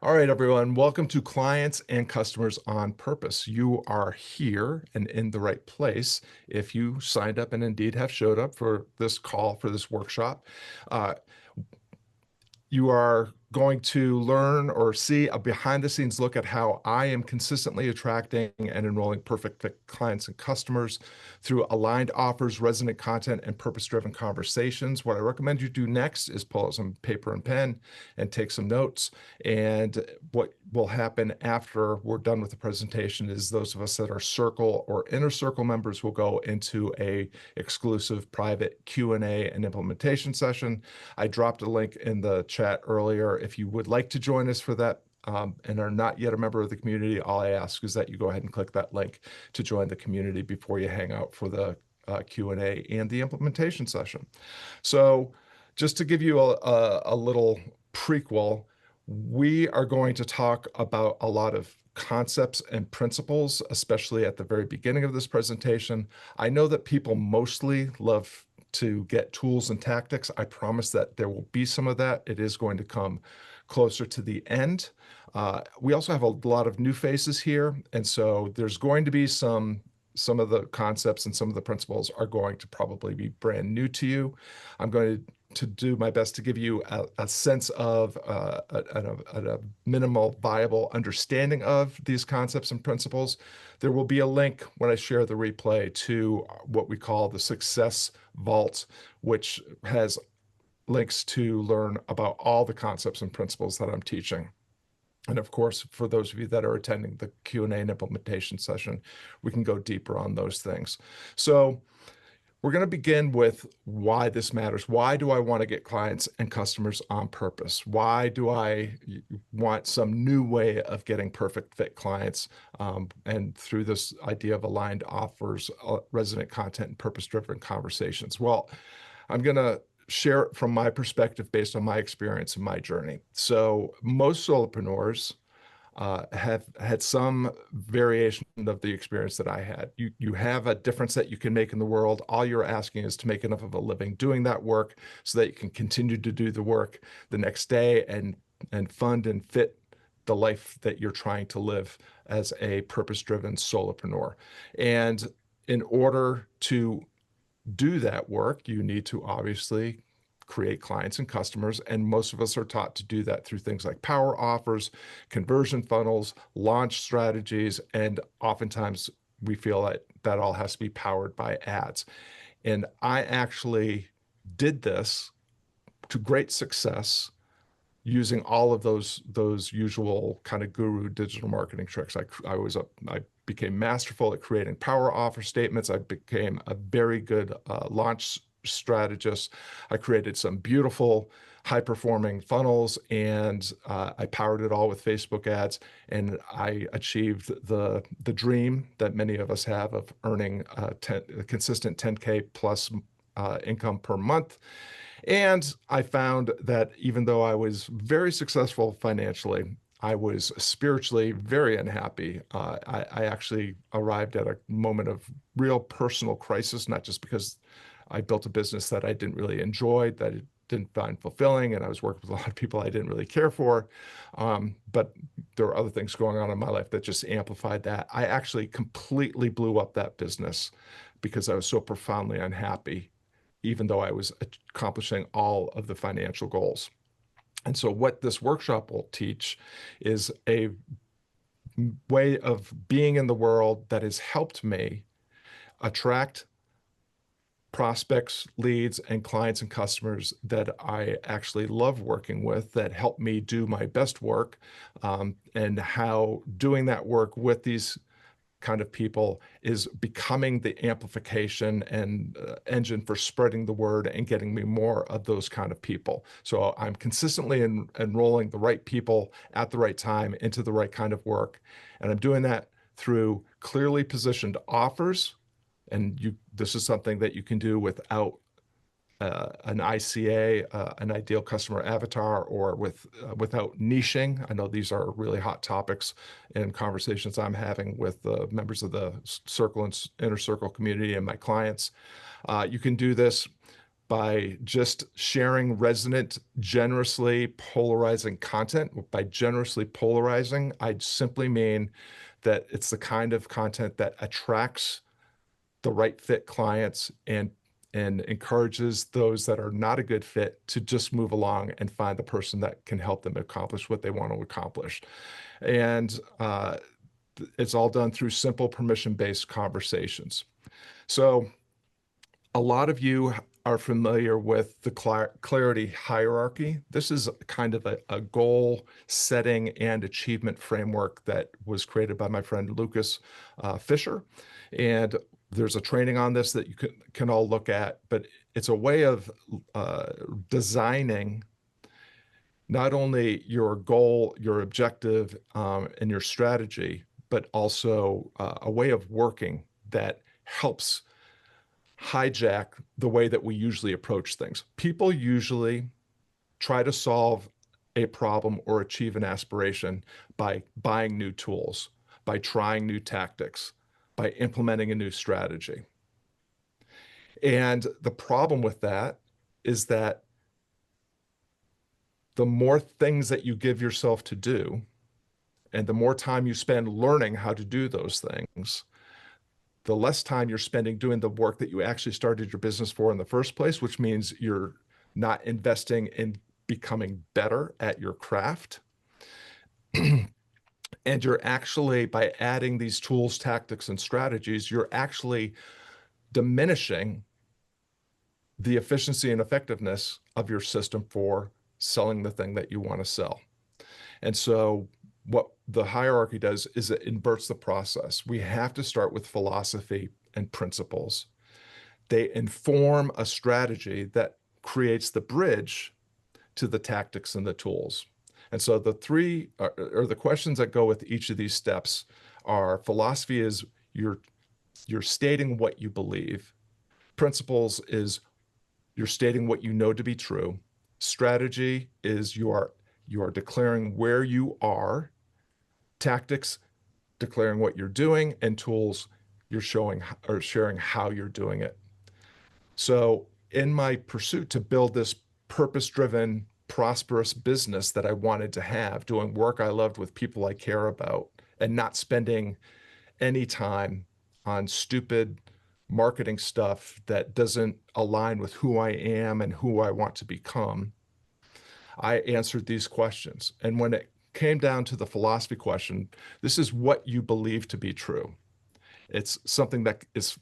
All right, everyone. Welcome to Clients and Customers on Purpose. You are here and in the right place if you signed up and indeed have showed up for this call, for this workshop. Uh, you are going to learn or see a behind the scenes look at how I am consistently attracting and enrolling perfect fit clients and customers through aligned offers, resonant content, and purpose-driven conversations. What I recommend you do next is pull out some paper and pen and take some notes. And what will happen after we're done with the presentation is those of us that are circle or inner circle members will go into a exclusive private Q&A and implementation session. I dropped a link in the chat earlier. If you would like to join us for that and are not yet a member of the community, all I ask is that you go ahead and click that link to join the community before you hang out for the Q&A and the implementation session. So just to give you a little prequel, we are going to talk about a lot of concepts and principles, especially at the very beginning of this presentation. I know that people mostly love to get tools and tactics. I promise that there will be some of that. It is going to come closer to the end. We also have a lot of new faces here, and so there's going to be some of the concepts and some of the principles are going to probably be brand new to you. I'm going to do my best to give you a sense of a minimal viable understanding of these concepts and principles. There will be a link when I share the replay to what we call the Success Vault, which has links to learn about all the concepts and principles that I'm teaching. And of course, for those of you that are attending the Q&A and implementation session, we can go deeper on those things. So we're going to begin with why this matters. Why do I want to get clients and customers on purpose? Why do I want some new way of getting perfect fit clients? And through this idea of aligned offers, resonant content, and purpose-driven conversations. Well, I'm going to share it from my perspective based on my experience and my journey. So most solopreneurs have had some variation of the experience that I had. You have a difference that you can make in the world. All you're asking is to make enough of a living doing that work so that you can continue to do the work the next day and fund and fit the life that you're trying to live as a purpose-driven solopreneur. And in order to do that work, you need to obviously create clients and customers. And most of us are taught to do that through things like power offers, conversion funnels, launch strategies, and oftentimes we feel that that all has to be powered by ads. And I actually did this to great success using all of those usual kind of guru digital marketing tricks. I became masterful at creating power offer statements. I became a very good launch strategist. I created some beautiful high performing funnels, and I powered it all with Facebook ads. And I achieved the dream that many of us have of earning a consistent 10K plus income per month. And I found that even though I was very successful financially, I was spiritually very unhappy. I actually arrived at a moment of real personal crisis, not just because I built a business that I didn't really enjoy, that it didn't find fulfilling, and I was working with a lot of people I didn't really care for. But there were other things going on in my life that just amplified that. I actually completely blew up that business because I was so profoundly unhappy, even though I was accomplishing all of the financial goals. And so what this workshop will teach is a way of being in the world that has helped me attract prospects, leads, and clients and customers that I actually love working with, that help me do my best work, and how doing that work with these kind of people is becoming the amplification and engine for spreading the word and getting me more of those kind of people. So I'm consistently enrolling the right people at the right time into the right kind of work. And I'm doing that through clearly positioned offers. And this is something that you can do without an ICA, an ideal customer avatar, or without niching. I know these are really hot topics in conversations I'm having with members of the circle and inner circle community and my clients. You can do this by just sharing resonant, generously polarizing content. By generously polarizing, I simply mean that it's the kind of content that attracts the right fit clients and encourages those that are not a good fit to just move along and find the person that can help them accomplish what they want to accomplish. And it's all done through simple permission-based conversations. So a lot of you are familiar with the clarity hierarchy. This is kind of a goal setting and achievement framework that was created by my friend Lucas Fisher. And there's a training on this that you can all look at, but it's a way of designing not only your goal, your objective, and your strategy, but also a way of working that helps hijack the way that we usually approach things. People usually try to solve a problem or achieve an aspiration by buying new tools, by trying new tactics, by implementing a new strategy. And the problem with that is that the more things that you give yourself to do, and the more time you spend learning how to do those things, the less time you're spending doing the work that you actually started your business for in the first place, which means you're not investing in becoming better at your craft. And you're actually, by adding these tools, tactics, and strategies, you're actually diminishing the efficiency and effectiveness of your system for selling the thing that you want to sell. And so what the hierarchy does is it inverts the process. We have to start with philosophy and principles. They inform a strategy that creates the bridge to the tactics and the tools. And so the three or the questions that go with each of these steps are: philosophy is you're stating what you believe. Principles is you're stating what you know to be true. Strategy is you are declaring where you are. Tactics, declaring what you're doing, and tools, you're showing or sharing how you're doing it. So in my pursuit to build this purpose-driven, prosperous business that I wanted to have, doing work I loved with people I care about, and not spending any time on stupid marketing stuff that doesn't align with who I am and who I want to become, I answered these questions. And when it came down to the philosophy question, this is what you believe to be true. It's something that is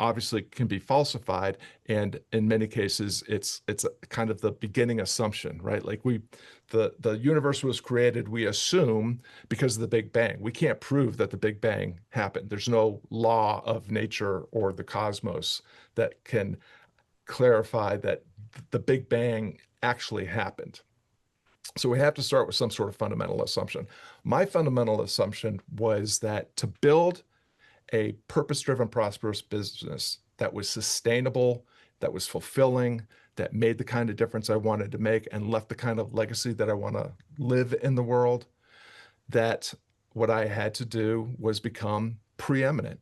obviously can be falsified, and in many cases it's a kind of the beginning assumption, right? Like the universe was created, we assume, because of the Big Bang. We can't prove that the Big Bang happened. There's no law of nature or the cosmos that can clarify that the Big Bang actually happened. So we have to start with some sort of fundamental assumption. My fundamental assumption was that to build a purpose-driven, prosperous business that was sustainable, that was fulfilling, that made the kind of difference I wanted to make, and left the kind of legacy that I want to live in the world, that what I had to do was become preeminent.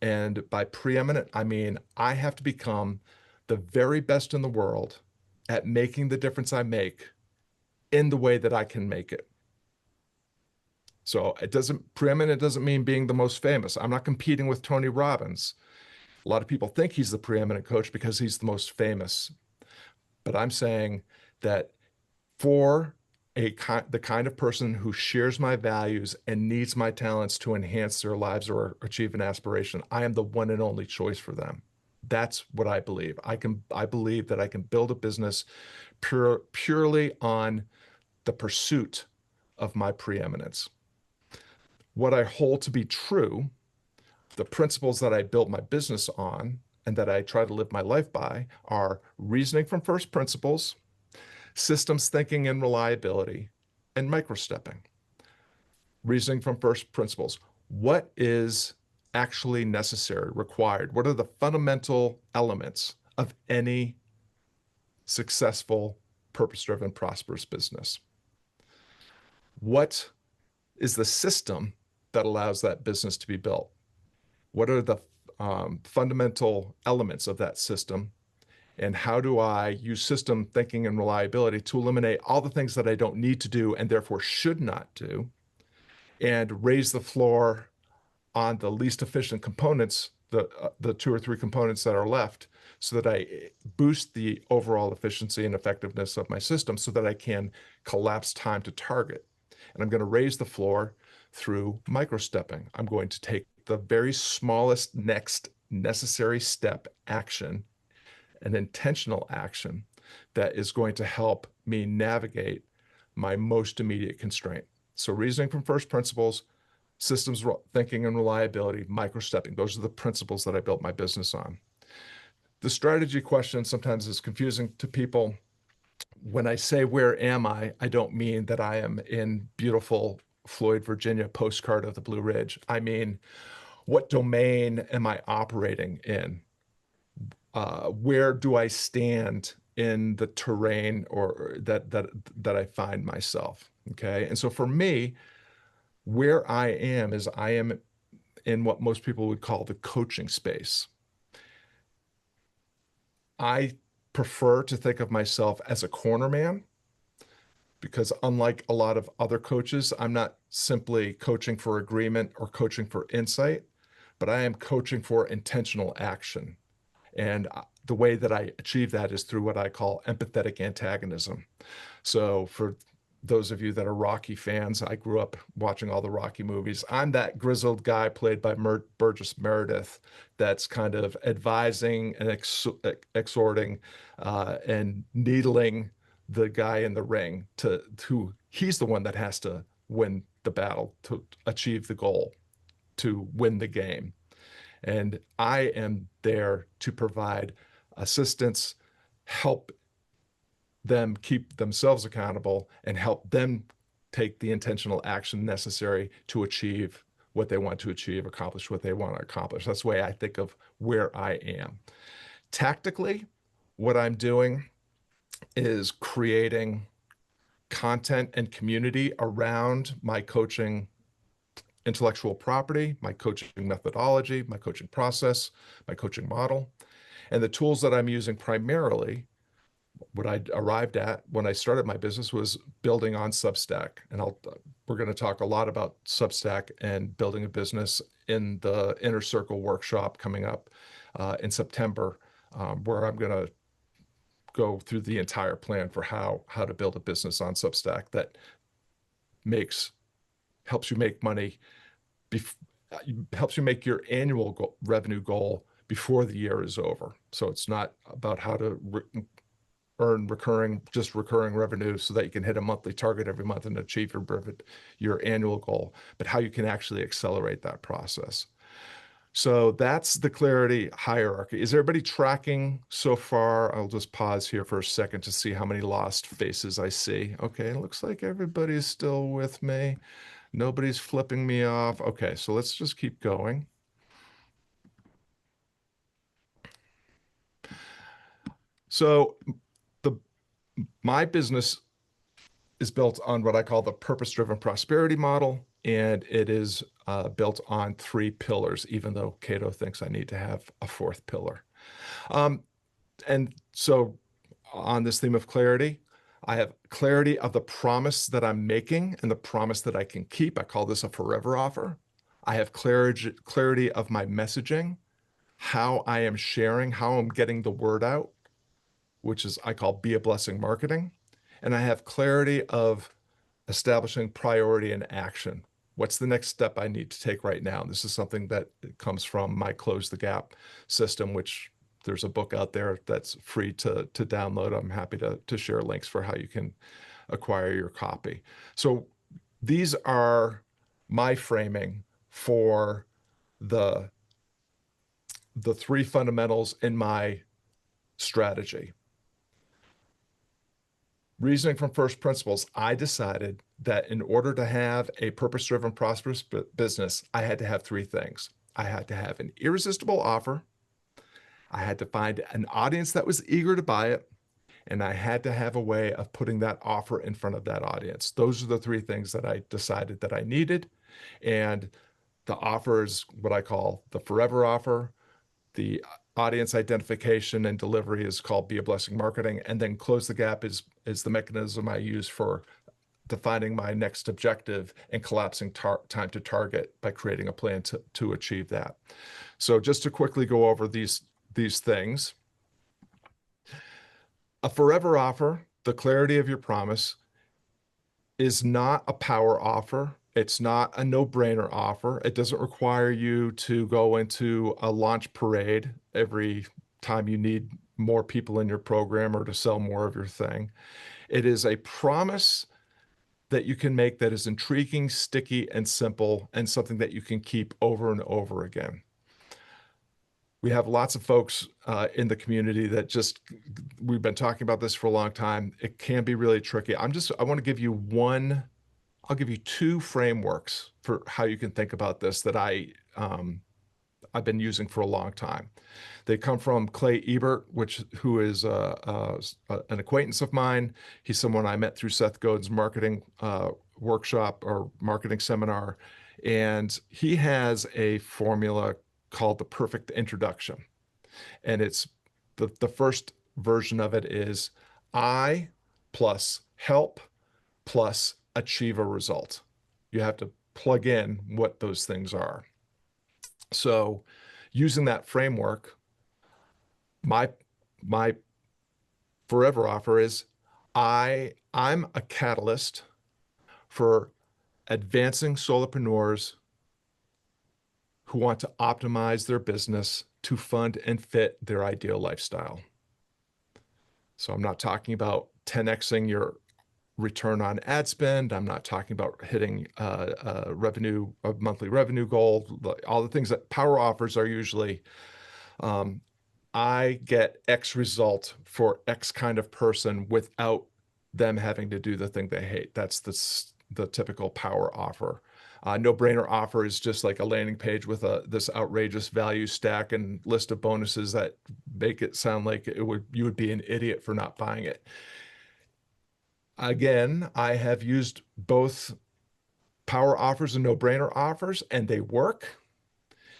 And by preeminent, I mean I have to become the very best in the world at making the difference I make in the way that I can make it. So preeminent doesn't mean being the most famous. I'm not competing with Tony Robbins. A lot of people think he's the preeminent coach because he's the most famous. But I'm saying that for the kind of person who shares my values and needs my talents to enhance their lives or achieve an aspiration, I am the one and only choice for them. That's what I believe. I believe that I can build a business purely on the pursuit of my preeminence. What I hold to be true, the principles that I built my business on and that I try to live my life by, are reasoning from first principles, systems thinking and reliability, and microstepping. Reasoning from first principles. What is actually necessary, required? What are the fundamental elements of any successful, purpose-driven, prosperous business? What is the system that allows that business to be built? What are the fundamental elements of that system? And how do I use system thinking and reliability to eliminate all the things that I don't need to do and therefore should not do, and raise the floor on the least efficient components, the 2 or 3 components that are left, so that I boost the overall efficiency and effectiveness of my system so that I can collapse time to target. And I'm going to raise the floor through microstepping. I'm going to take the very smallest next necessary step action, an intentional action that is going to help me navigate my most immediate constraint. So reasoning from first principles, systems thinking and reliability, microstepping. Those are the principles that I built my business on. The strategy question sometimes is confusing to people. When I say, where am I don't mean that I am in beautiful Floyd, Virginia, postcard of the Blue Ridge. I mean, what domain am I operating in? Where do I stand in the terrain or that I find myself? Okay. And so for me, where I am is I am in what most people would call the coaching space. I prefer to think of myself as a corner man because unlike a lot of other coaches, I'm not simply coaching for agreement or coaching for insight, but I am coaching for intentional action. And the way that I achieve that is through what I call empathetic antagonism. So for those of you that are Rocky fans, I grew up watching all the Rocky movies. I'm that grizzled guy played by Burgess Meredith that's kind of advising and exhorting and needling the guy in the ring to he's the one that has to win the battle to achieve the goal, to win the game. And I am there to provide assistance, help them keep themselves accountable, and help them take the intentional action necessary to achieve what they want to achieve, accomplish what they want to accomplish. That's the way I think of where I am. Tactically, what I'm doing is creating content and community around my coaching intellectual property, my coaching methodology, my coaching process, my coaching model. And the tools that I'm using primarily, what I arrived at when I started my business was building on Substack. And we're going to talk a lot about Substack and building a business in the Inner Circle workshop coming up in September, where I'm going to go through the entire plan for how to build a business on Substack that helps you make money, helps you make your annual revenue goal before the year is over. So it's not about how to earn recurring revenue so that you can hit a monthly target every month and achieve your annual goal, but how you can actually accelerate that process. So that's the clarity hierarchy. Is everybody tracking so far? I'll just pause here for a second to see how many lost faces I see. Okay, it looks like everybody's still with me. Nobody's flipping me off. Okay, so let's just keep going. So my business is built on what I call the purpose-driven prosperity model, and it is built on 3 pillars, even though Cato thinks I need to have a 4th pillar. And so on this theme of clarity, I have clarity of the promise that I'm making and the promise that I can keep. I call this a forever offer. I have clarity of my messaging, how I am sharing, how I'm getting the word out, which is I call be a blessing marketing. And I have clarity of establishing priority and action. What's the next step I need to take right now? And this is something that comes from my Close the Gap system, which there's a book out there that's free to download. I'm happy to share links for how you can acquire your copy. So these are my framing for the 3 fundamentals in my strategy. Reasoning from first principles, I decided that in order to have a purpose-driven, prosperous business, I had to have 3 things. I had to have an irresistible offer, I had to find an audience that was eager to buy it, and I had to have a way of putting that offer in front of that audience. Those are the 3 things that I decided that I needed. And the offer is what I call the forever offer. The audience identification and delivery is called Be a Blessing Marketing. And then Close the Gap is the mechanism I use for defining my next objective and collapsing time to target by creating a plan to achieve that. So just to quickly go over these things. A forever offer, the clarity of your promise, is not a power offer. It's not a no-brainer offer. It doesn't require you to go into a launch parade every time you need more people in your program or to sell more of your thing. It is a promise that you can make that is intriguing, sticky, and simple, and something that you can keep over and over again. We have lots of folks in the community that we've been talking about this for a long time. It can be really tricky. I want to give you I'll give you two frameworks for how you can think about this that I've been using for a long time. They come from Clay Ebert, who is an acquaintance of mine. He's someone I met through Seth Godin's marketing workshop or marketing seminar. And he has a formula called the perfect introduction. And it's the first version of it is I plus help plus achieve a result. You have to plug in what those things are. So using that framework, my forever offer is I'm a catalyst for advancing solopreneurs who want to optimize their business to fund and fit their ideal lifestyle. So I'm not talking about 10xing your return on ad spend. I'm not talking about hitting a monthly revenue goal. All the things that power offers are usually, I get X result for X kind of person without them having to do the thing they hate. That's the typical power offer. No-brainer offer is just like a landing page with this outrageous value stack and list of bonuses that make it sound like you would be an idiot for not buying it. Again, I have used both power offers and no-brainer offers, and they work.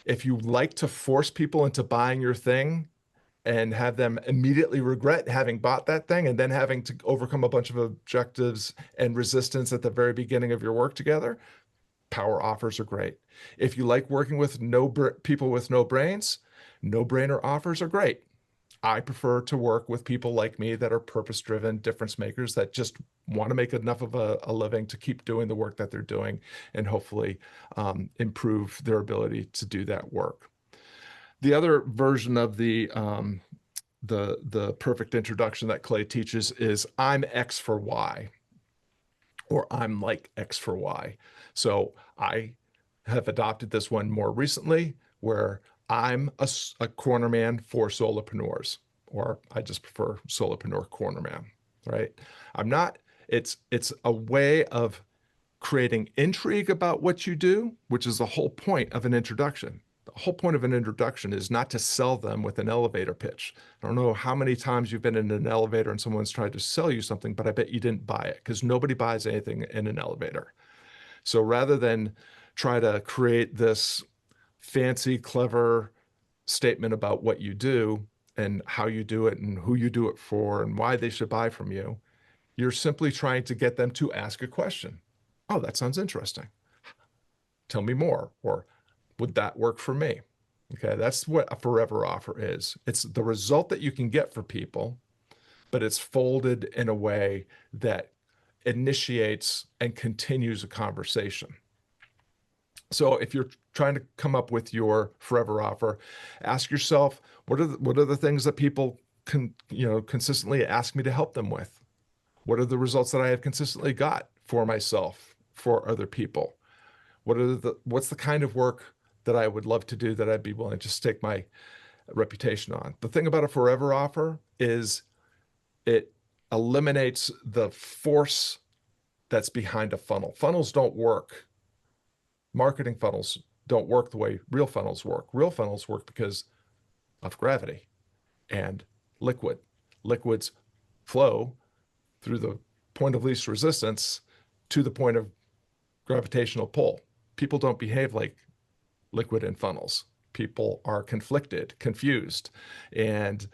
If you like to force people into buying your thing and have them immediately regret having bought that thing and then having to overcome a bunch of objectives and resistance at the very beginning of your work together, power offers are great. If you like working with people with no brains, no-brainer offers are great. I prefer to work with people like me that are purpose-driven difference makers that just want to make enough of a living to keep doing the work that they're doing and hopefully improve their ability to do that work. The other version of the perfect introduction that Clay teaches is I'm X for Y, or I'm like X for Y. So I have adopted this one more recently where I'm a corner man for solopreneurs, or I just prefer solopreneur corner man, right? It's a way of creating intrigue about what you do, which is the whole point of an introduction. The whole point of an introduction is not to sell them with an elevator pitch. I don't know how many times you've been in an elevator and someone's tried to sell you something, but I bet you didn't buy it because nobody buys anything in an elevator. So rather than try to create this fancy, clever statement about what you do and how you do it and who you do it for and why they should buy from you, you're simply trying to get them to ask a question. Oh, that sounds interesting. Tell me more. Or would that work for me? Okay, that's what a forever offer is. It's the result that you can get for people, but it's folded in a way that initiates and continues a conversation. So if you're trying to come up with your forever offer, ask yourself, what are the things that people consistently ask me to help them with? What are the results that I have consistently got for myself, for other people? What's the kind of work that I would love to do that I'd be willing to stake my reputation on? The thing about a forever offer is it eliminates the force that's behind a funnel. Funnels don't work. Marketing funnels don't work the way real funnels work. Real funnels work because of gravity and liquid. Liquids flow through the point of least resistance to the point of gravitational pull. People don't behave like liquid in funnels. people are conflicted, confused, and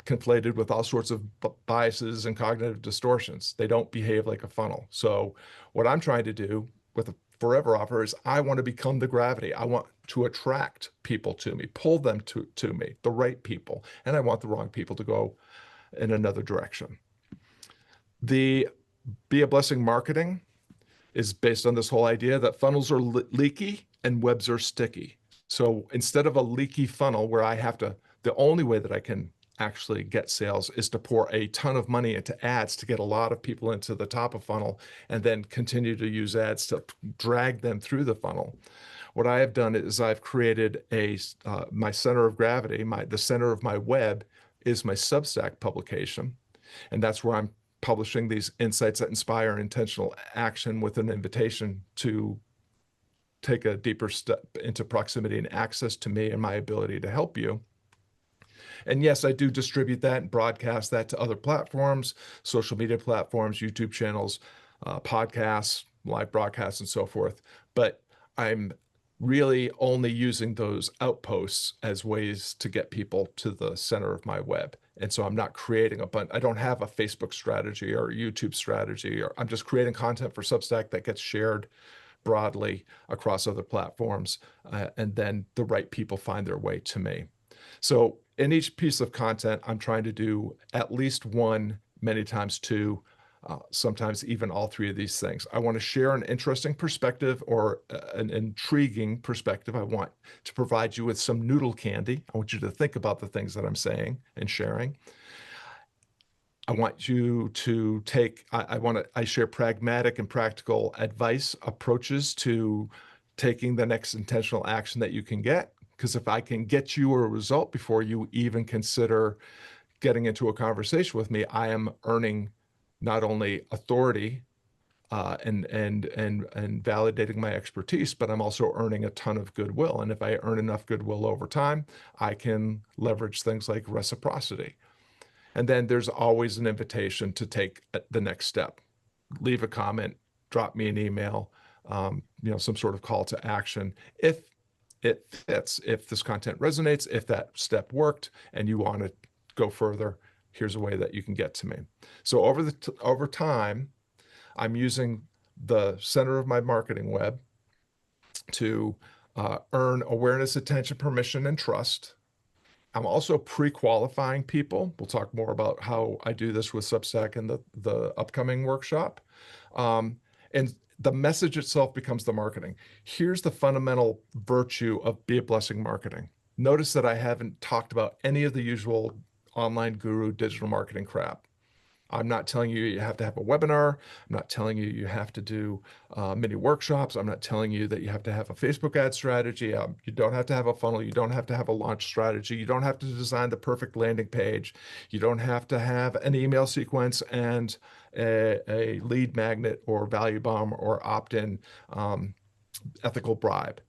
conflated with all sorts of biases and cognitive distortions. They don't behave like a funnel. So what I'm trying to do with a forever offer is I want to become the gravity. I want to attract people to me, pull them to me, the right people, and I want the wrong people to go in another direction. The Be a Blessing marketing is based on this whole idea that funnels are leaky and webs are sticky. So instead of a leaky funnel where I have to, the only way that I can actually get sales is to pour a ton of money into ads to get a lot of people into the top of funnel and then continue to use ads to drag them through the funnel. What I have done is I've created my center of gravity, the center of my web is my Substack publication. And that's where I'm publishing these insights that inspire intentional action with an invitation to take a deeper step into proximity and access to me and my ability to help you. And yes, I do distribute that and broadcast that to other platforms, social media platforms, YouTube channels, podcasts, live broadcasts, and so forth. But I'm really only using those outposts as ways to get people to the center of my web. And so I'm not creating a bunch, I don't have a Facebook strategy or a YouTube strategy, or I'm just creating content for Substack that gets shared broadly across other platforms. And then the right people find their way to me. So in each piece of content, I'm trying to do at least one, many times two, sometimes even all three of these things. I want to share an interesting perspective or an intriguing perspective. I want to provide you with some noodle candy. I want you to think about the things that I'm saying and sharing. I want you to take, I share pragmatic and practical advice, approaches to taking the next intentional action that you can get. Because if I can get you a result before you even consider getting into a conversation with me, I am earning not only authority and validating my expertise, but I'm also earning a ton of goodwill. And if I earn enough goodwill over time, I can leverage things like reciprocity. And then there's always an invitation to take the next step. Leave a comment, drop me an email, some sort of call to action. If it fits, if this content resonates, if that step worked and you want to go further, here's a way that you can get to me. So over time, I'm using the center of my marketing web to earn awareness, attention, permission, and trust. I'm also pre-qualifying people. We'll talk more about how I do this with Substack in the upcoming workshop. And the message itself becomes the marketing. Here's the fundamental virtue of Be a Blessing marketing. Notice that I haven't talked about any of the usual online guru digital marketing crap. I'm not telling you you have to have a webinar. I'm not telling you you have to do mini workshops. I'm not telling you that you have to have a Facebook ad strategy. You don't have to have a funnel. You don't have to have a launch strategy. You don't have to design the perfect landing page. You don't have to have an email sequence and a lead magnet or value bomb or opt-in ethical bribe.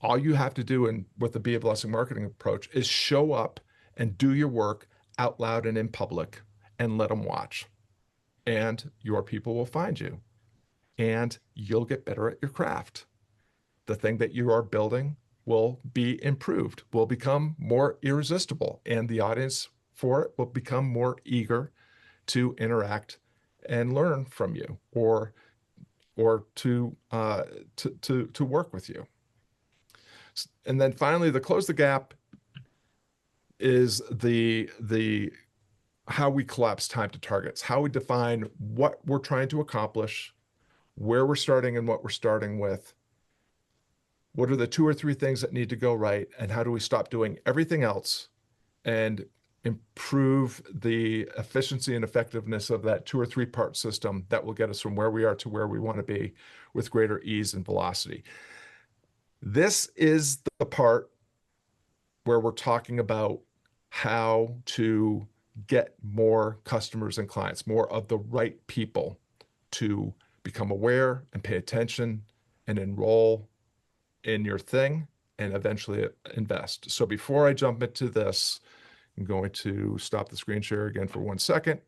All you have to do with the Be a Blessing marketing approach is show up and do your work out loud and in public and let them watch. And your people will find you. And you'll get better at your craft. The thing that you are building will be improved, will become more irresistible, and the audience for it will become more eager to interact and learn from you or to work with you. And then finally, the close the gap is the how we collapse time to targets, how we define what we're trying to accomplish, where we're starting and what we're starting with. What are the 2 or 3 things that need to go right? And how do we stop doing everything else and improve the efficiency and effectiveness of that 2 or 3 part system that will get us from where we are to where we want to be with greater ease and velocity. This is the part where we're talking about how to get more customers and clients, more of the right people to become aware and pay attention and enroll in your thing and eventually invest. So before I jump into this, I'm going to stop the screen share again for 1 second.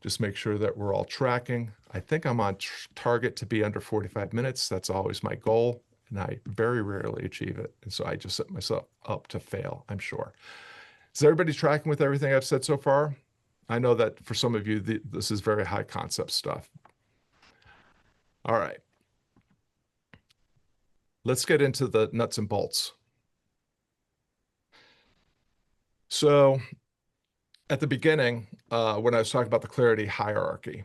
Just make sure that we're all tracking. I think I'm on target to be under 45 minutes. That's always my goal. and I very rarely achieve it. And so I just set myself up to fail, I'm sure. Is everybody tracking with everything I've said so far? I know that for some of you, this is very high concept stuff. All right. Let's get into the nuts and bolts. So at the beginning, when I was talking about the clarity hierarchy,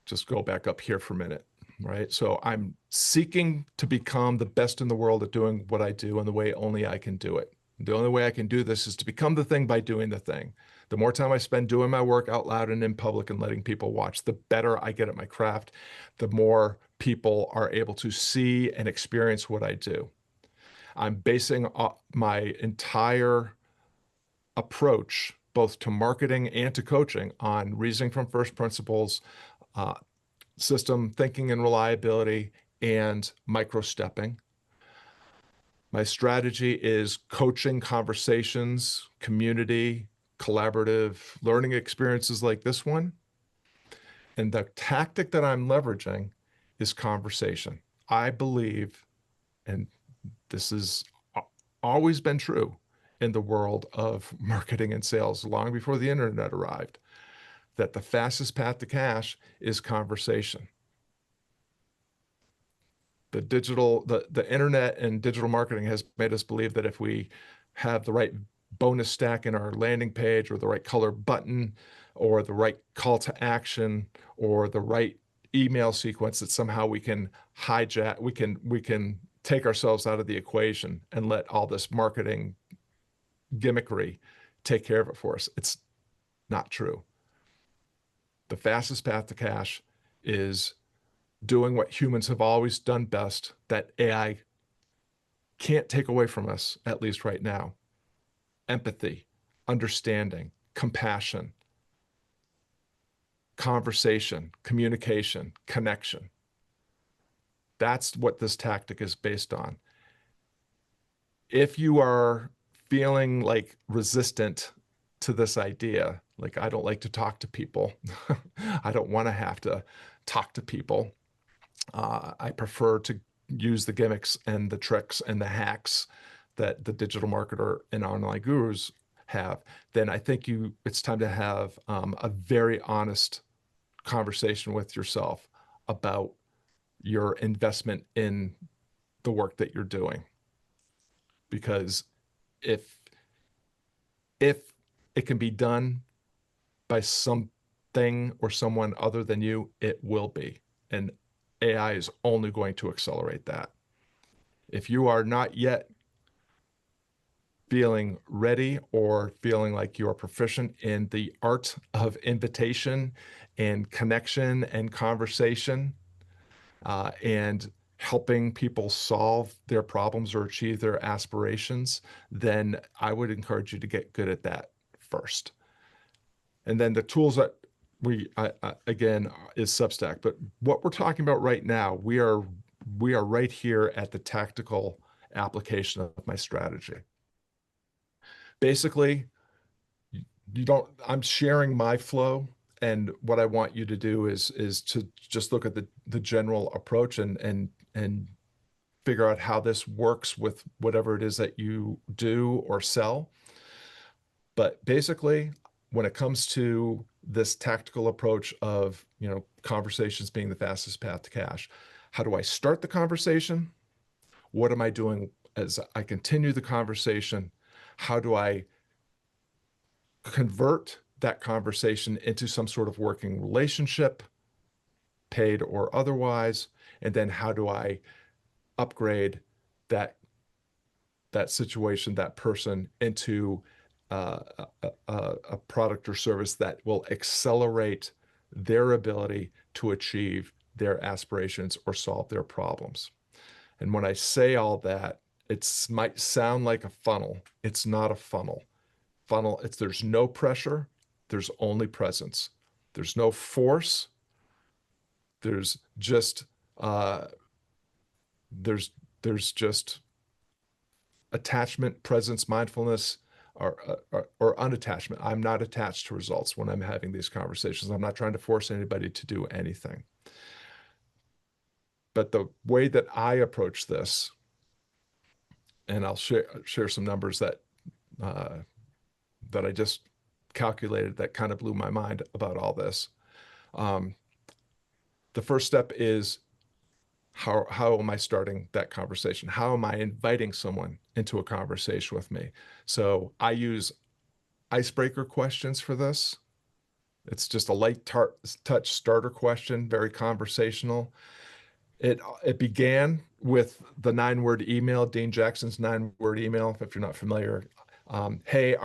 just go back up here for a minute, right? So I'm seeking to become the best in the world at doing what I do in the way only I can do it. The only way I can do this is to become the thing by doing the thing. The more time I spend doing my work out loud and in public and letting people watch, the better I get at my craft, the more people are able to see and experience what I do. I'm basing my entire approach, both to marketing and to coaching, on reasoning from first principles, system thinking and reliability, and micro-stepping. My strategy is coaching conversations, community, collaborative learning experiences like this one. And the tactic that I'm leveraging is conversation. I believe, and this has always been true in the world of marketing and sales, long before the internet arrived, that the fastest path to cash is conversation. The internet and digital marketing has made us believe that if we have the right bonus stack in our landing page, or the right color button, or the right call to action, or the right email sequence, that somehow we can hijack, we can take ourselves out of the equation and let all this marketing gimmickry take care of it for us. It's not true. The fastest path to cash is doing what humans have always done best, that AI can't take away from us, at least right now: empathy, understanding, compassion, conversation, communication, connection. That's what this tactic is based on. If you are feeling like resistant to this idea, like, I don't like to talk to people, I don't want to have to talk to people, I prefer to use the gimmicks and the tricks and the hacks that the digital marketer and online gurus have, then I think it's time to have a very honest conversation with yourself about your investment in the work that you're doing. Because if it can be done by something or someone other than you, it will be. And AI is only going to accelerate that. If you are not yet feeling ready or feeling like you are proficient in the art of invitation and connection and conversation, and helping people solve their problems or achieve their aspirations, then I would encourage you to get good at that first. And then the tools that again, is Substack. But what we're talking about right now, we are right here at the tactical application of my strategy. Basically, I'm sharing my flow, and what I want you to do is to just look at the general approach and figure out how this works with whatever it is that you do or sell. But basically, when it comes to this tactical approach of, conversations being the fastest path to cash, how do I start the conversation? What am I doing as I continue the conversation? How do I convert that conversation into some sort of working relationship, paid or otherwise? And then how do I upgrade that situation, that person, into a product or service that will accelerate their ability to achieve their aspirations or solve their problems? And when I say all that, it might sound like a funnel. It's not a funnel. There's no pressure. There's only presence. There's no force. There's just there's just attachment, presence, mindfulness, or unattachment. I'm not attached to results when I'm having these conversations. I'm not trying to force anybody to do anything. But the way that I approach this, and I'll share some numbers uh, that I just calculated that kind of blew my mind about all this. Um, the first step is how am I starting that conversation? How am I inviting someone into a conversation with me? So I use icebreaker questions for this. It's just a light touch starter question, very conversational. It began with the 9-word email, Dean Jackson's 9-word email, if you're not familiar. Hey,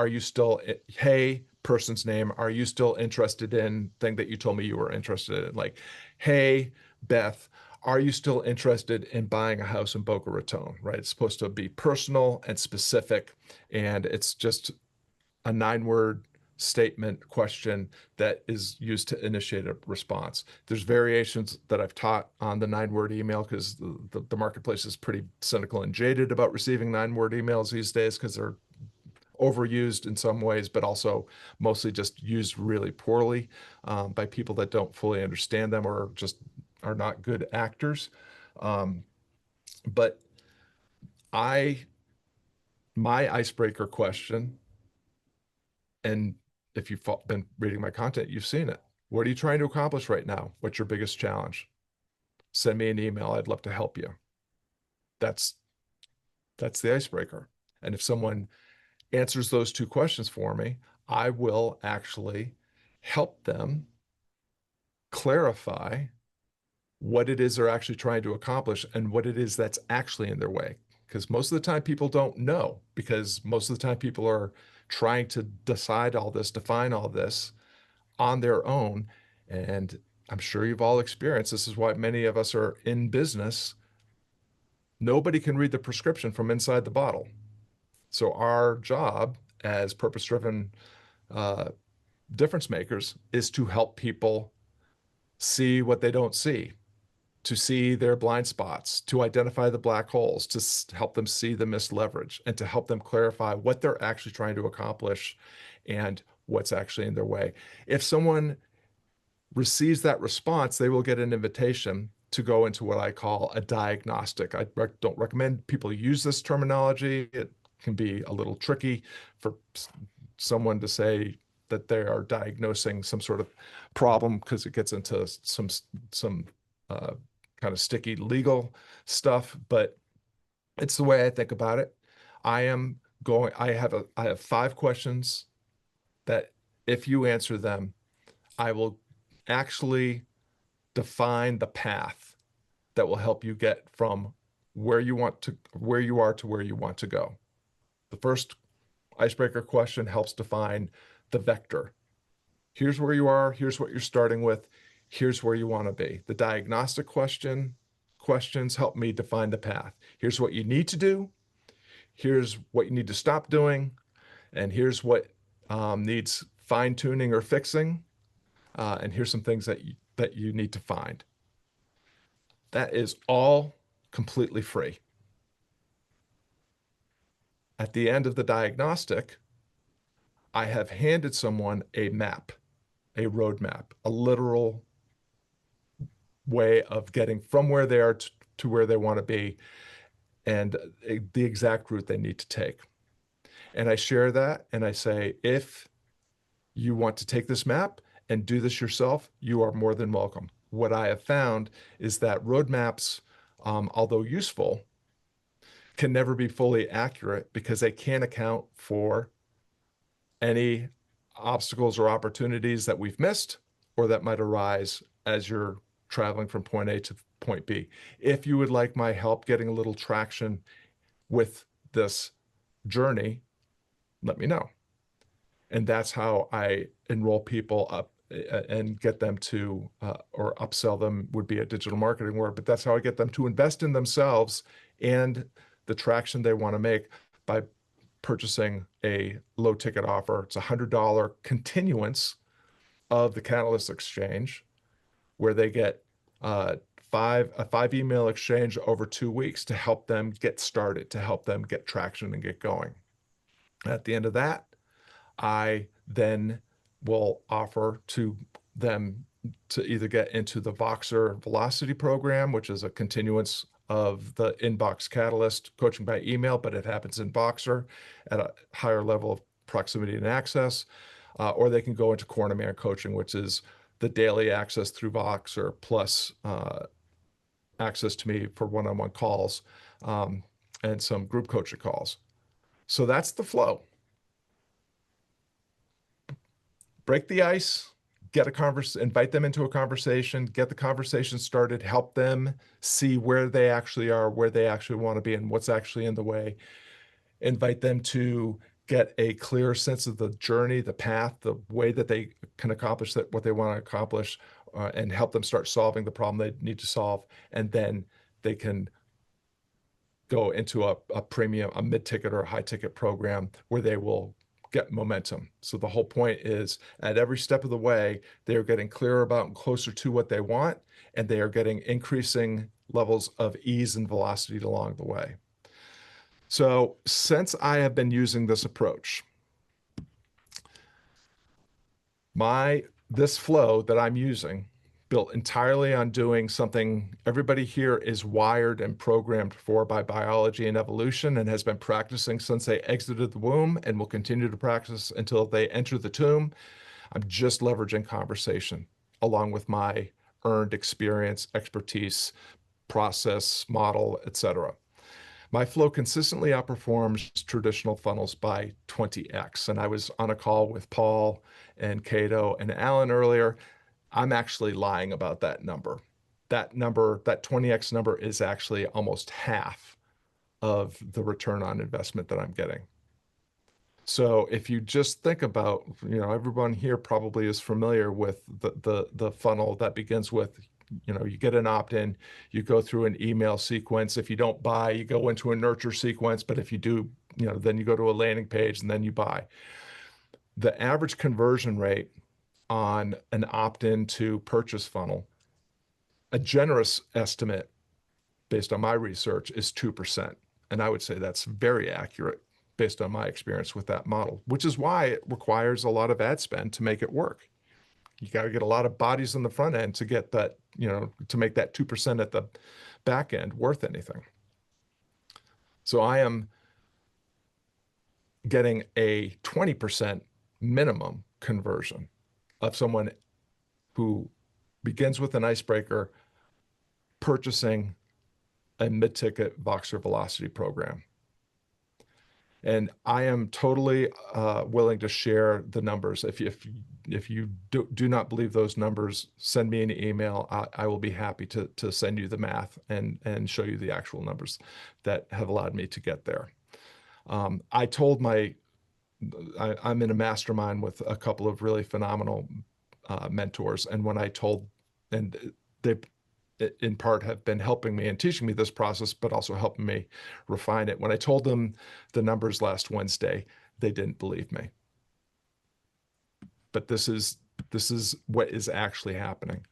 hey, person's name, are you still interested in thing that you told me you were interested in? Like, hey, Beth, are you still interested in buying a house in Boca Raton, right? It's supposed to be personal and specific, and it's just a 9-word statement question that is used to initiate a response. There's variations that I've taught on the 9-word email because the marketplace is pretty cynical and jaded about receiving 9-word emails these days because they're overused in some ways, but also mostly just used really poorly by people that don't fully understand them or just are not good actors. Um, but I, my icebreaker question, and if you've been reading my content, you've seen it. What are you trying to accomplish right now? What's your biggest challenge? Send me an email. I'd love to help you. That's that's the icebreaker. And if someone answers those two questions for me, I will actually help them clarify what it is they're actually trying to accomplish and what it is that's actually in their way. Because most of the time people don't know, because most of the time people are trying to decide all this, define all this on their own. And I'm sure you've all experienced this is why many of us are in business. Nobody can read the prescription from inside the bottle. So our job as purpose-driven uh, difference makers is to help people see what they don't see, to see their blind spots, to identify the black holes, to help them see the missed leverage, and to help them clarify what they're actually trying to accomplish and what's actually in their way. If someone receives that response, they will get an invitation to go into what I call a diagnostic. I don't recommend people use this terminology. It can be a little tricky for someone to say that they are diagnosing some sort of problem because it gets into some uh, kind of sticky legal stuff. But it's the way I think about it. I have 5 questions that if you answer them, I will actually define the path that will help you get from where you are to where you want to go. The first icebreaker question helps define the vector. Here's where you are, here's what you're starting with, here's where you want to be. The diagnostic questions help me define the path. Here's what you need to do, here's what you need to stop doing, and here's what needs fine tuning or fixing. And here's some things that you need to find. That is all completely free. At the end of the diagnostic, I have handed someone a map, a roadmap, a literal way of getting from where they are to where they want to be and the exact route they need to take. And I share that and I say, if you want to take this map and do this yourself, you are more than welcome. What I have found is that roadmaps, although useful, can never be fully accurate because they can't account for any obstacles or opportunities that we've missed or that might arise as you're traveling from point A to point B. If you would like my help getting a little traction with this journey, let me know. And that's how I enroll people up and get them to, or upsell them would be a digital marketing word, but that's how I get them to invest in themselves and the traction they want to make by purchasing a low ticket offer. It's a $100 continuance of the Catalyst Exchange, where they get a 5 email exchange over 2 weeks to help them get started, to help them get traction and get going. At the end of that, I then will offer to them to either get into the Voxer Velocity program, which is a continuance of the Inbox Catalyst coaching by email, but it happens in Voxer at a higher level of proximity and access, or they can go into Corner Man coaching, which is the daily access through Voxer plus access to me for one-on-one calls and some group coaching calls. So that's the flow. Break the ice, invite them into a conversation, get the conversation started, help them see where they actually are, where they actually want to be, and what's actually in the way. Invite them to get a clear sense of the journey, the path, the way that they can accomplish what they want to accomplish, and help them start solving the problem they need to solve. And then they can go into a premium, a mid-ticket or a high-ticket program where they will get momentum. So the whole point is at every step of the way, they are getting clearer about and closer to what they want, and they are getting increasing levels of ease and velocity along the way. So since I have been using this approach, this flow that I'm using, built entirely on doing something everybody here is wired and programmed for by biology and evolution and has been practicing since they exited the womb and will continue to practice until they enter the tomb. I'm just leveraging conversation along with my earned experience, expertise, process, model, etc. My flow consistently outperforms traditional funnels by 20x. And I was on a call with Paul and Cato and Alan earlier. I'm actually lying about that number. That 20x number is actually almost half of the return on investment that I'm getting. So if you just think about, everyone here probably is familiar with the funnel that begins with, you get an opt-in, you go through an email sequence. If you don't buy, you go into a nurture sequence. But if you do, then you go to a landing page and then you buy. The average conversion rate on an opt-in to purchase funnel, a generous estimate based on my research is 2%. And I would say that's very accurate based on my experience with that model, which is why it requires a lot of ad spend to make it work. You got to get a lot of bodies on the front end to get that, to make that 2% at the back end worth anything. So I am getting a 20% minimum conversion of someone who begins with an icebreaker purchasing a mid-ticket Voxer Velocity program. And I am totally willing to share the numbers. If you do not believe those numbers, send me an email. I will be happy to send you the math and show you the actual numbers that have allowed me to get there. I'm in a mastermind with a couple of really phenomenal mentors. And when I told, and they in part have been helping me and teaching me this process, but also helping me refine it. When I told them the numbers last Wednesday, they didn't believe me. But this is what is actually happening.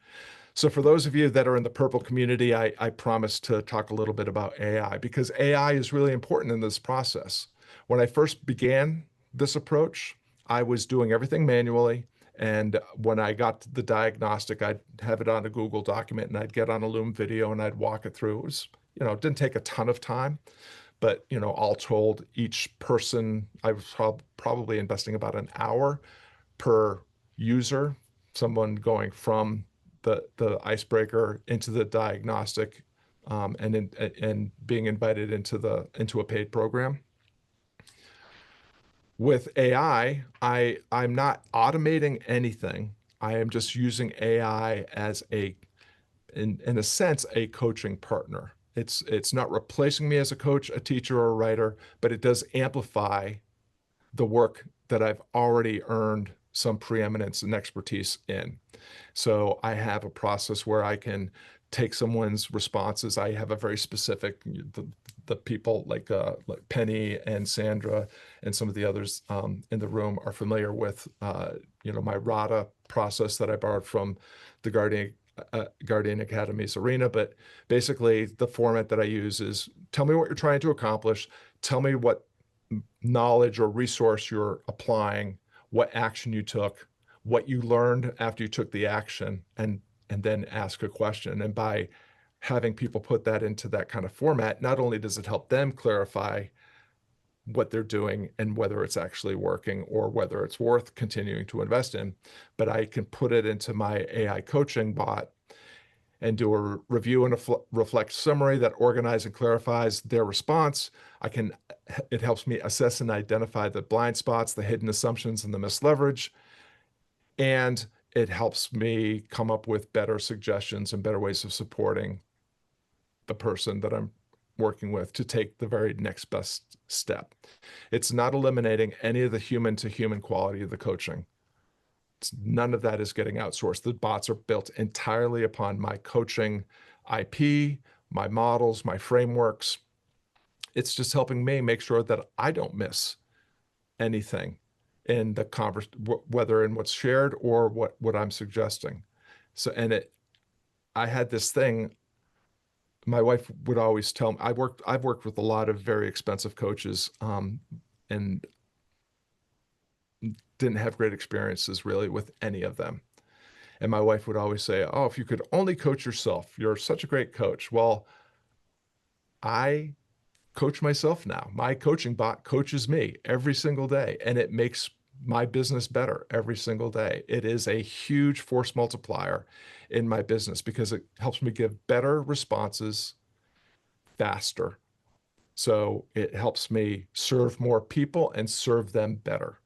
So for those of you that are in the purple community, I promised to talk a little bit about AI because AI is really important in this process. When I first began this approach, I was doing everything manually. And when I got the diagnostic, I'd have it on a Google document and I'd get on a Loom video and I'd walk it through. It was, it didn't take a ton of time, but, all told, each person, I was probably investing about an hour per user, someone going from the icebreaker into the diagnostic and being invited into a paid program. With AI, I'm not automating anything. I am just using AI as in a sense, a coaching partner. It's not replacing me as a coach, a teacher, or a writer, but it does amplify the work that I've already earned some preeminence and expertise in. So I have a process where I can take someone's responses. I have a very specific, the people like Penny and Sandra and some of the others in the room are familiar with, my RADA process that I borrowed from the Guardian Academy's arena. But basically the format that I use is tell me what you're trying to accomplish. Tell me what knowledge or resource you're applying, what action you took, what you learned after you took the action, and then ask a question. And by having people put that into that kind of format, not only does it help them clarify what they're doing and whether it's actually working or whether it's worth continuing to invest in, but I can put it into my AI coaching bot and do a review and a reflect summary that organizes and clarifies their response. It helps me assess and identify the blind spots, the hidden assumptions, and the misleverage. And it helps me come up with better suggestions and better ways of supporting the person that I'm working with to take the very next best step. It's not eliminating any of the human to human quality of the coaching. None of that is getting outsourced. The bots are built entirely upon my coaching IP, my models, my frameworks. It's just helping me make sure that I don't miss anything in the whether in what's shared or what I'm suggesting. So, I had this thing. My wife would always tell me, I've worked with a lot of very expensive coaches, and didn't have great experiences really with any of them. And my wife would always say, "Oh, if you could only coach yourself, you're such a great coach." Well, I coach myself now. My coaching bot coaches me every single day, and it makes my business better every single day. It is a huge force multiplier in my business because it helps me give better responses faster. So it helps me serve more people and serve them better.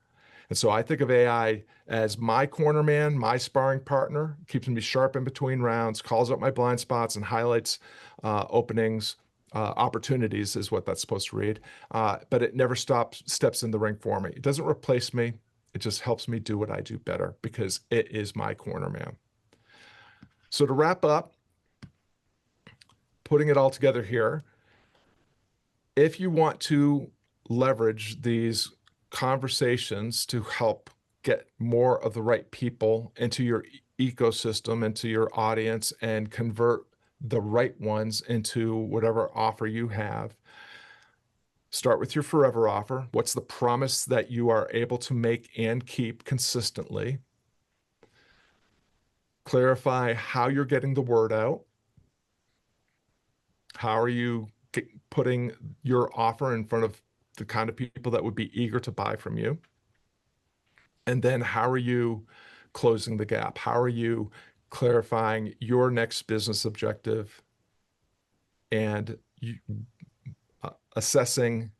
And so I think of AI as my corner man, my sparring partner, keeps me sharp in between rounds, calls out my blind spots, and highlights openings, opportunities is what that's supposed to read. But it never steps in the ring for me. It doesn't replace me. It just helps me do what I do better because it is my corner man. So to wrap up, putting it all together here, if you want to leverage these conversations to help get more of the right people into your ecosystem, into your audience, and convert the right ones into whatever offer you have, start with your forever offer. What's the promise that you are able to make and keep consistently? Clarify how you're getting the word out. How are you putting your offer in front of the kind of people that would be eager to buy from you? And then how are you closing the gap? How are you clarifying your next business objective and assessing,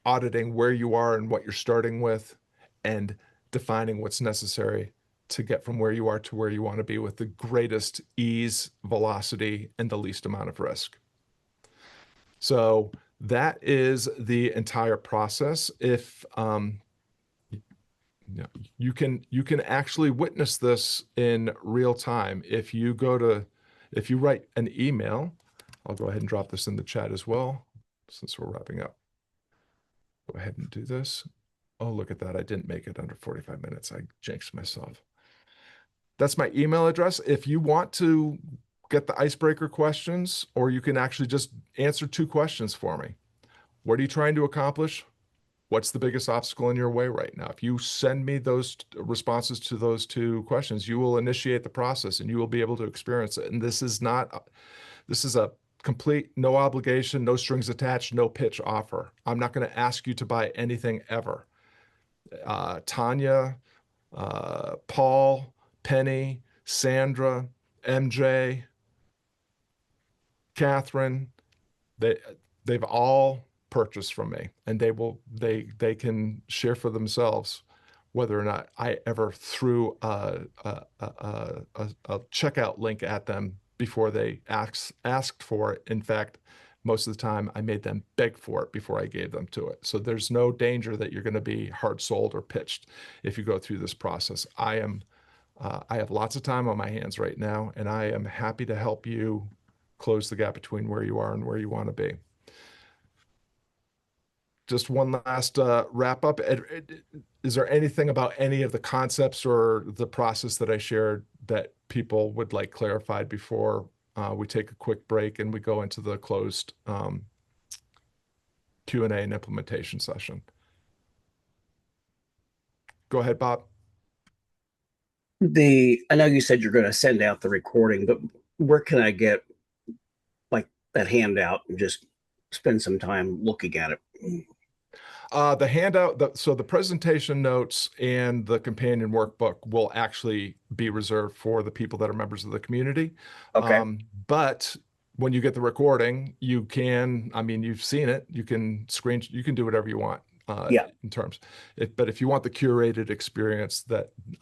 auditing where you are and what you're starting with, and defining what's necessary to get from where you are to where you want to be with the greatest ease, velocity, and the least amount of risk. So that is the entire process. If you can actually witness this in real time. If you write an email, I'll go ahead and drop this in the chat as well, since we're wrapping up. Go ahead and do this. Oh, look at that. I didn't make it under 45 minutes. I jinxed myself. That's my email address. If you want to get the icebreaker questions, or you can actually just answer 2 questions for me. What are you trying to accomplish? What's the biggest obstacle in your way right now? If you send me those responses to those 2 questions, you will initiate the process and you will be able to experience it. And this is a complete, no obligation, no strings attached, no pitch offer. I'm not going to ask you to buy anything ever. Tanya, Paul, Penny, Sandra, MJ, Catherine, they've all purchased from me, and they can share for themselves whether or not I ever threw a checkout link at them before they asked for it. In fact, most of the time I made them beg for it before I gave them to it. So there's no danger that you're going to be hard sold or pitched if you go through this process. I have lots of time on my hands right now, and I am happy to help you close the gap between where you are and where you want to be. Just one last wrap up. Is there anything about any of the concepts or the process that I shared that people would like clarified before we take a quick break and we go into the closed Q&A and implementation session? Go ahead, Bob. I know you said you're going to send out the recording, but where can I get like that handout and just spend some time looking at it? The handout, so the presentation notes and the companion workbook will actually be reserved for the people that are members of the community. Okay. But when you get the recording, you can, I mean, you've seen it, you can do whatever you want Yeah. in terms. But if you want the curated experience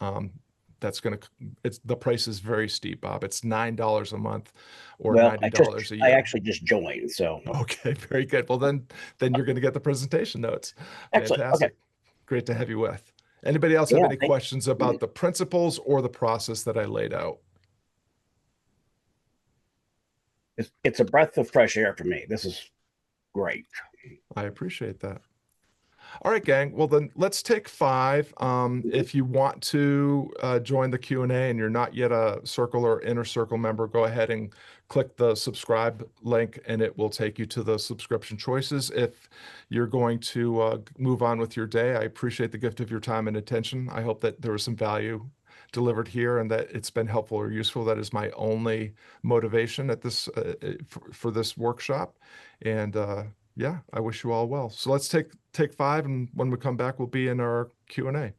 um, that's going to, the price is very steep, Bob. It's $9 a month or Well, $90 a I year. actually just joined, so Okay, very good. Well, then you're going to get the presentation notes. excellent. Okay. Fantastic. Great to have you with. Anybody else have Yeah. any questions about the principles or the process that I laid out? It's a breath of fresh air for me. This is great. I appreciate that. All right, gang. Well, then let's take five. If you want to join the Q&A and you're not yet a Circle or Inner Circle member, go ahead and click the subscribe link and it will take you to the subscription choices. If you're going to move on with your day, I appreciate the gift of your time and attention. I hope that there was some value delivered here and that it's been helpful or useful. That is my only motivation at this for this workshop. And yeah, I wish you all well. So let's take five, and when we come back, we'll be in our Q&A.